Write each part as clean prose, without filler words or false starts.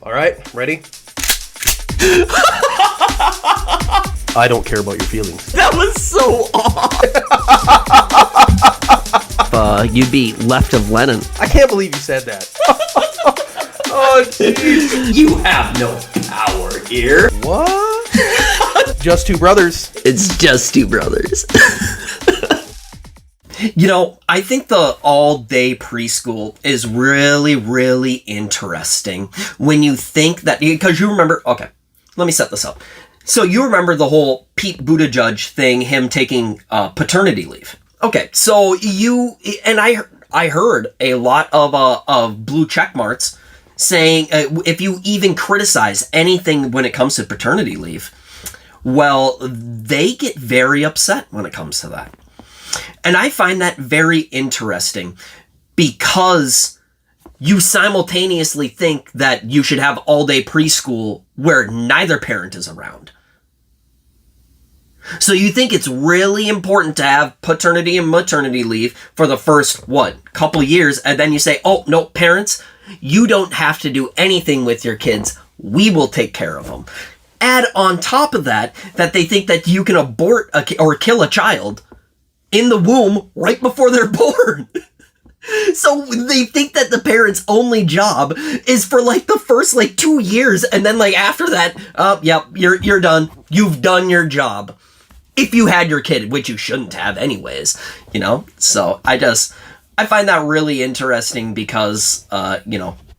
All right, ready? I don't care about your feelings. That was so odd. You'd be left of Lenin. I can't believe you said that. Oh, jeez. You have no power here. What? Just two brothers. It's just two brothers. You know, I think the all-day preschool is really, really interesting when you think that, because you remember, okay, let me set this up. So you remember the whole Pete Buttigieg thing, him taking paternity leave. Okay, so I heard a lot of blue check marks saying if you even criticize anything when it comes to paternity leave, well, they get very upset when it comes to that. And I find that very interesting because you simultaneously think that you should have all-day preschool where neither parent is around. So you think it's really important to have paternity and maternity leave for the first, couple years, and then you say, oh, no, parents, you don't have to do anything with your kids. We will take care of them. Add on top of that they think that you can abort or kill a child in the womb right before they're born. So they think that the parent's only job is for the first 2 years, and then after that, you're done. You've done your job. If you had your kid, which you shouldn't have anyways, So I find that really interesting because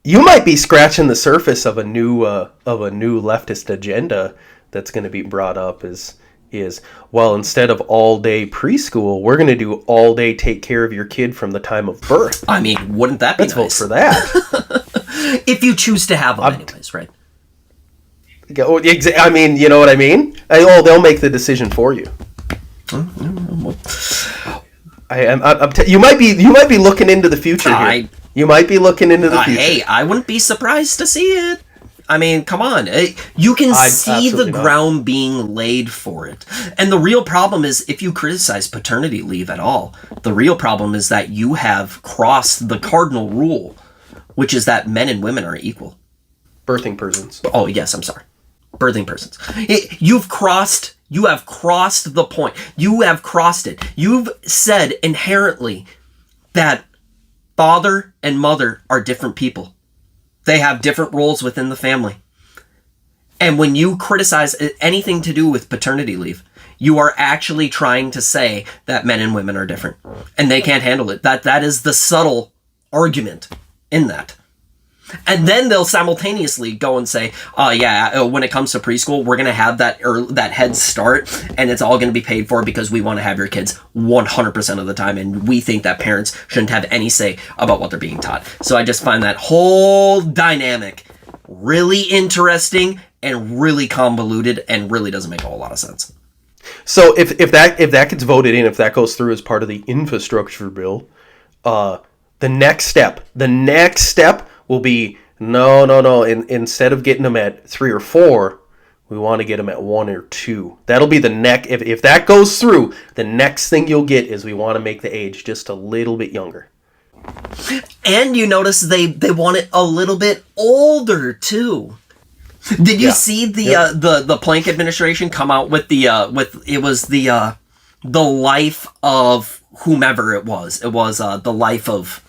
you might be scratching the surface of a new leftist agenda that's going to be brought up is well, instead of all-day preschool, we're going to do all-day take care of your kid from the time of birth. I mean, wouldn't that be nice? Let's vote for that. If you choose to have them anyways, right? I mean, you know what I mean? They'll make the decision for you. You might be looking into the future here. You might be looking into the future. Hey, I wouldn't be surprised to see it. I mean, come on. You can see the ground being laid for it. And the real problem is, if you criticize paternity leave at all, the real problem is that you have crossed the cardinal rule, which is that men and women are equal. Birthing persons. Oh, yes, I'm sorry. Birthing persons. You have crossed the point. You have crossed it. You've said inherently that father and mother are different people. They have different roles within the family. And when you criticize anything to do with paternity leave, you are actually trying to say that men and women are different. And they can't handle it. That is the subtle argument in that. And then they'll simultaneously go and say, when it comes to preschool, we're going to have that head start, and it's all going to be paid for because we want to have your kids 100% of the time, and we think that parents shouldn't have any say about what they're being taught. So I just find that whole dynamic really interesting and really convoluted and really doesn't make a whole lot of sense. So if that gets voted in, if that goes through as part of the infrastructure bill, the next step will be, no. Instead of getting them at 3 or 4, we want to get them at 1 or 2. That'll be the next. If that goes through, the next thing you'll get is we want to make the age just a little bit younger. And you notice they want it a little bit older too. Did you see the Plank administration come out with the life of whomever it was? It was the life of.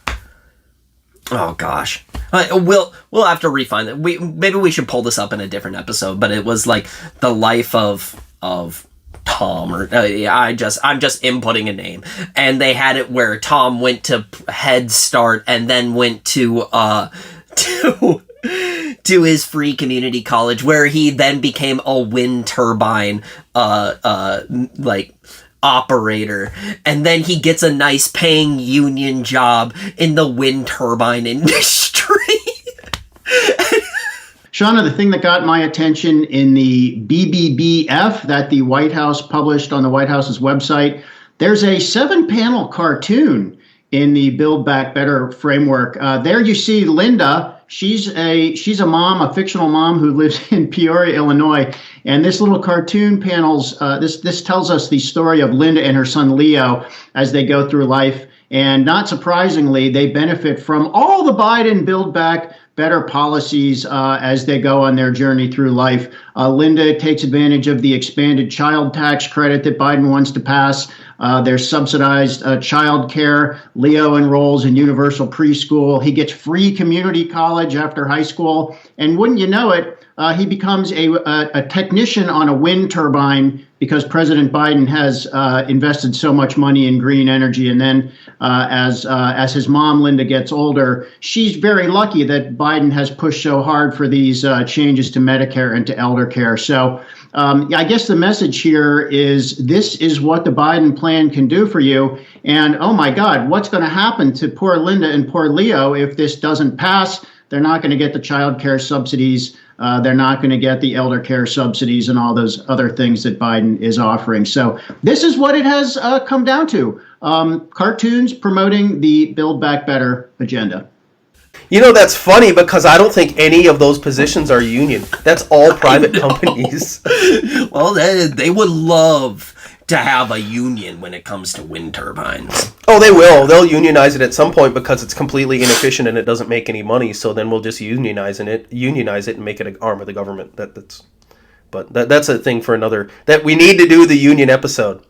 Oh gosh, we'll have to refine it. Maybe we should pull this up in a different episode. But it was the life of Tom, or I'm just inputting a name, and they had it where Tom went to Head Start and then went to his free community college, where he then became a wind turbine operator, and then he gets a nice paying union job in the wind turbine industry. Shauna, the thing that got my attention in the BBBF that the White House published on the White House's website, there's a 7-panel cartoon in the Build Back Better framework. There you see Linda. She's a mom, a fictional mom who lives in Peoria, Illinois. And this little cartoon panels, this tells us the story of Linda and her son Leo as they go through life And not surprisingly, they benefit from all the Biden Build Back Better policies as they go on their journey through life. Linda takes advantage of the expanded child tax credit that Biden wants to pass. There's subsidized child care. Leo enrolls in universal preschool. He gets free community college after high school. And wouldn't you know it, he becomes a technician on a wind turbine because President Biden has invested so much money in green energy. And then as his mom, Linda, gets older, she's very lucky that Biden has pushed so hard for these changes to Medicare and to elder care. So I guess the message here is this is what the Biden plan can do for you. And oh my God, what's going to happen to poor Linda and poor Leo if this doesn't pass? They're not going to get the child care subsidies. They're not going to get the elder care subsidies and all those other things that Biden is offering. So this is what it has come down to. Cartoons promoting the Build Back Better agenda. You know, that's funny because I don't think any of those positions are union. That's all private companies. Well, they would love to have a union when it comes to wind turbines. Oh, they will. They'll unionize it at some point because it's completely inefficient and it doesn't make any money. So then we'll just unionize it and make it an arm of the government. That's a thing for another. That we need to do the union episode.